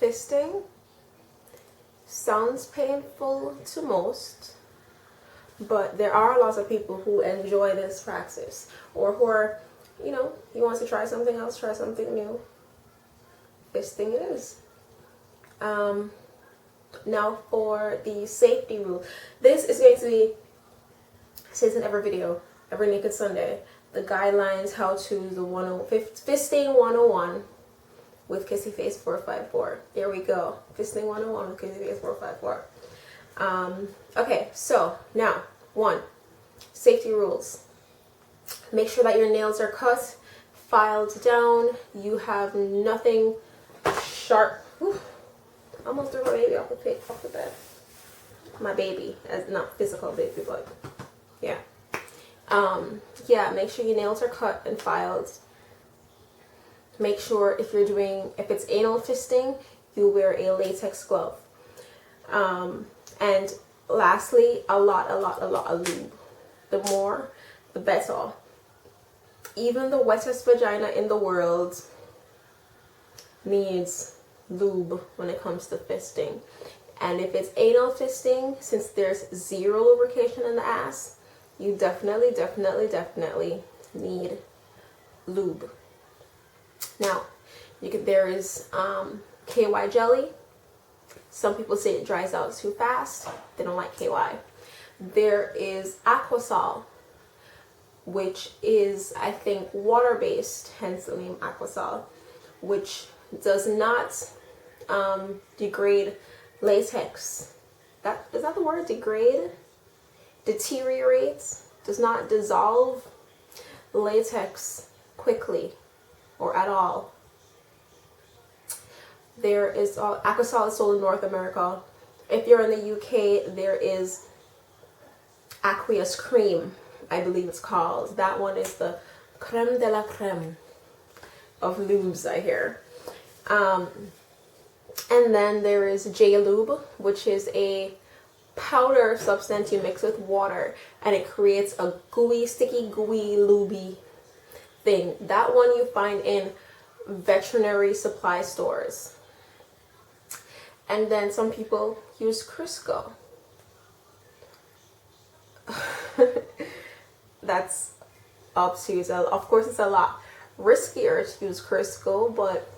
fisting sounds painful to most, but there are lots of people who enjoy this practice, or who are, you want to try something else, try something new. Fisting it is. Now for the safety rule. This is going to be, since in every video, every Naked Sunday, the guidelines, how to, the fisting 101 with Kissy Face 454. There we go. Fisting 101 with Kissy Face 454. Okay, so now, 1, safety rules. Make sure that your nails are cut, filed down. You have nothing sharp. Whew, almost threw my baby off the bed. My baby, as not physical baby, but yeah. Yeah, make sure your nails are cut and filed. Make sure if it's anal fisting, you wear a latex glove. And lastly, a lot of lube. The more, the better. Even the wettest vagina in the world needs lube when it comes to fisting. And if it's anal fisting, since there's zero lubrication in the ass, you definitely need lube. Now, there is KY jelly. Some people say it dries out too fast. They don't like KY. There is Aquasol, which is, I think, water-based, hence the name Aquasol, which does not degrade latex. Is that the word? Degrade? Deteriorates? Does not dissolve latex quickly or at all. There is Aquasol is sold in North America. If you're in the UK, there is Aqueous Cream, I believe it's called. That one is the creme de la creme of lubes, I hear. And then there is J-Lube, which is a powder substance you mix with water, and it creates a sticky, gooey, lubey thing. That one you find in veterinary supply stores. And then some people use Crisco. That's up to you. So of course, it's a lot riskier to use Crisco, but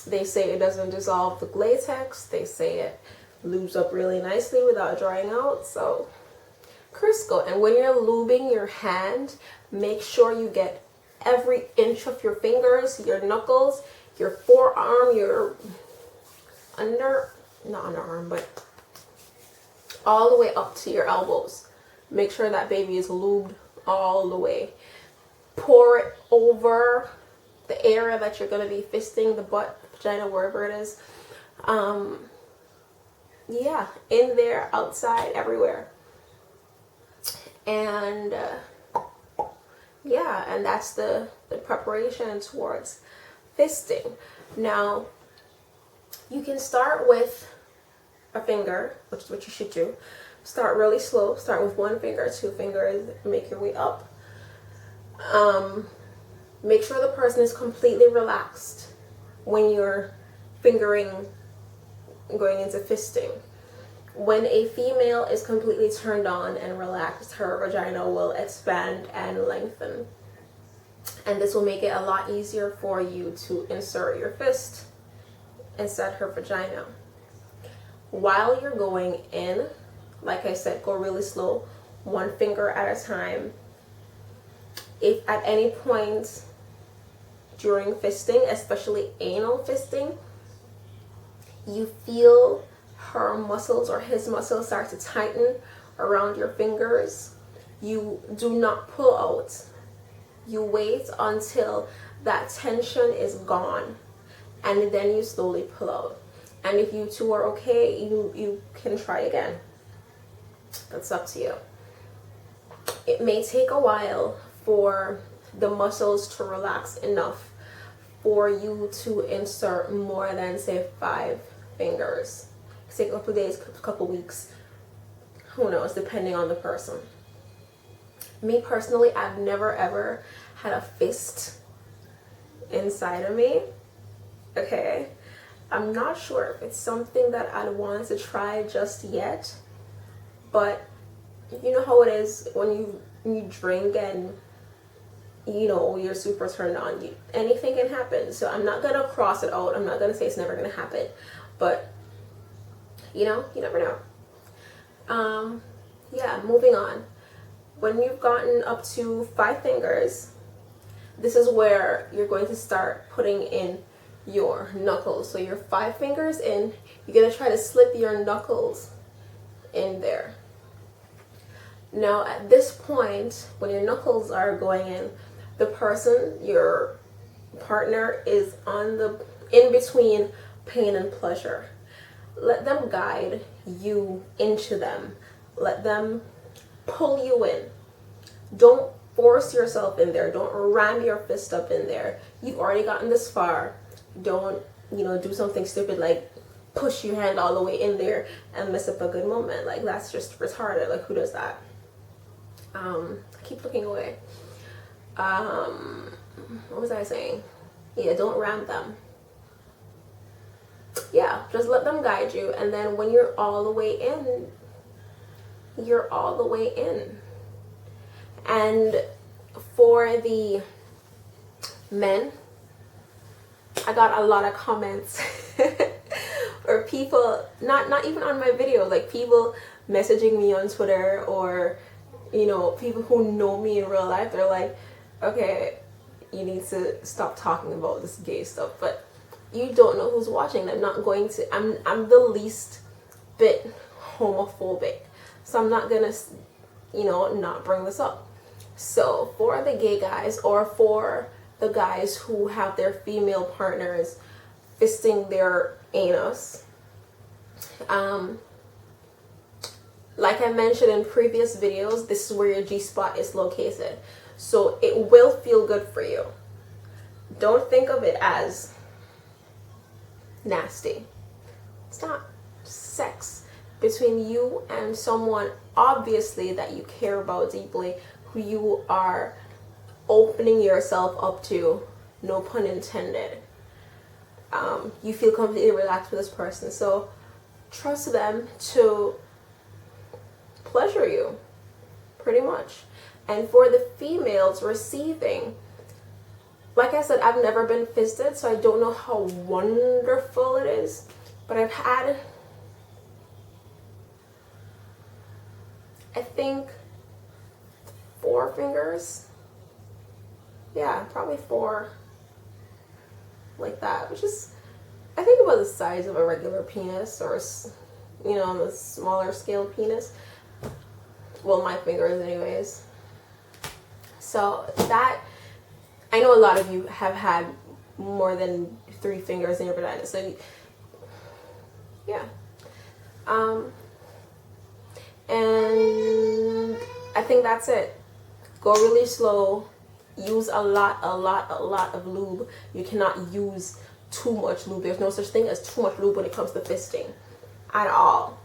they say it doesn't dissolve the latex. They say it lubes up really nicely without drying out. So Crisco. And when you're lubing your hand, make sure you get every inch of your fingers, your knuckles, your forearm, your not underarm, but all the way up to your elbows. Make sure that baby is lubed all the way. Pour it over the area that you're going to be fisting, the butt, vagina, wherever it is. Yeah, in there, outside, everywhere. And yeah, and that's the preparation towards fisting. Now, you can start with a finger, which is what you should do. Start really slow. Start with 1 finger, 2 fingers, make your way up. Make sure the person is completely relaxed when you're fingering, going into fisting. When a female is completely turned on and relaxed, her vagina will expand and lengthen. And this will make it a lot easier for you to insert your fist inside her vagina. While you're going in, like I said, go really slow, 1 finger at a time. If at any point during fisting, especially anal fisting, you feel her muscles or his muscles start to tighten around your fingers, you do not pull out. You wait until that tension is gone, and then you slowly pull out. And if you two are okay, you can try again. That's up to you. It may take a while for the muscles to relax enough for you to insert more than, say, 5 fingers. It take a couple days, a couple weeks, who knows, depending on the person. Me personally, I've never ever had a fist inside of me. Okay, I'm not sure if it's something that I want to try just yet, but you know how it is when you drink and you know you're super turned on. Anything can happen. So I'm not gonna cross it out. I'm not gonna say it's never gonna happen, but you know, you never know. Yeah, moving on. When you've gotten up to 5 fingers, this is where you're going to start putting in your knuckles. So you're 5 fingers in, you're gonna try to slip your knuckles in there. Now at this point, when your knuckles are going in, the person, your partner, is on the in between pain and pleasure. Let them guide you into them. Let them pull you in. Don't force yourself in there. Don't ram your fist up in there. You've already gotten this far. Don't, do something stupid like push your hand all the way in there and mess up a good moment. Like, that's just retarded. Like, who does that? I keep looking away. What was I saying? Yeah, don't ram them. Yeah, just let them guide you, and then when you're all the way in, you're all the way in. And for the men, I got a lot of comments or people, not even on my video, like people messaging me on Twitter, or people who know me in real life. They're like, okay, you need to stop talking about this gay stuff, but you don't know who's watching. I'm the least bit homophobic, so I'm not gonna not bring this up. So for the gay guys, or for the guys who have their female partners fisting their anus, like I mentioned in previous videos, this is where your G-spot is located, so it will feel good for you. Don't think of it as nasty. It's not sex between you and someone obviously that you care about deeply, who you are opening yourself up to, no pun intended. You feel completely relaxed with this person, so trust them to pleasure you, pretty much. And for the females receiving, like I said, I've never been fisted, so I don't know how wonderful it is, but I've had, I think, 4 fingers. Yeah, probably 4, like that, which is, I think, about the size of a regular penis, or on the smaller scale penis. Well, my fingers anyways. So that, I know a lot of you have had more than 3 fingers in your vagina, so yeah. And I think that's it. Go really slow. Use a lot of lube. You cannot use too much lube. There's no such thing as too much lube when it comes to fisting at all.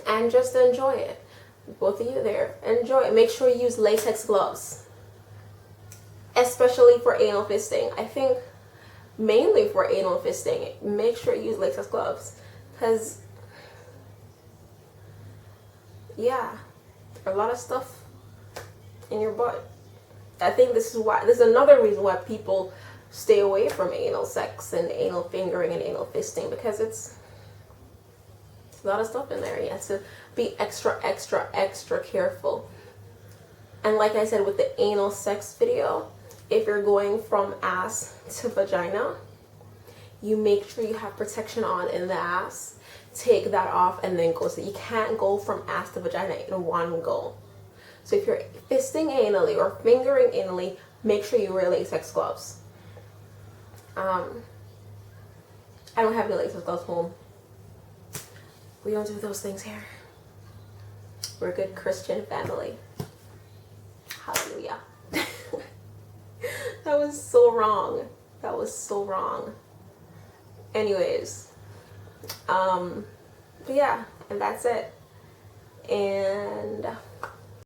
And just enjoy it. Both of you there, enjoy it. Make sure you use latex gloves, especially for anal fisting. I think mainly for anal fisting, make sure you use latex gloves, because yeah, a lot of stuff in your butt. I think this is another reason why people stay away from anal sex and anal fingering and anal fisting, because it's a lot of stuff in there. You have to be extra careful. And like I said with the anal sex video, if you're going from ass to vagina, you make sure you have protection on in the ass. Take that off and then go. So you can't go from ass to vagina in one go. So if you're fisting anally or fingering anally, make sure you wear latex gloves. I don't have any latex gloves home. We don't do those things here. We're a good Christian family. Hallelujah. That was so wrong. That was so wrong. Anyways, but yeah, and that's it. And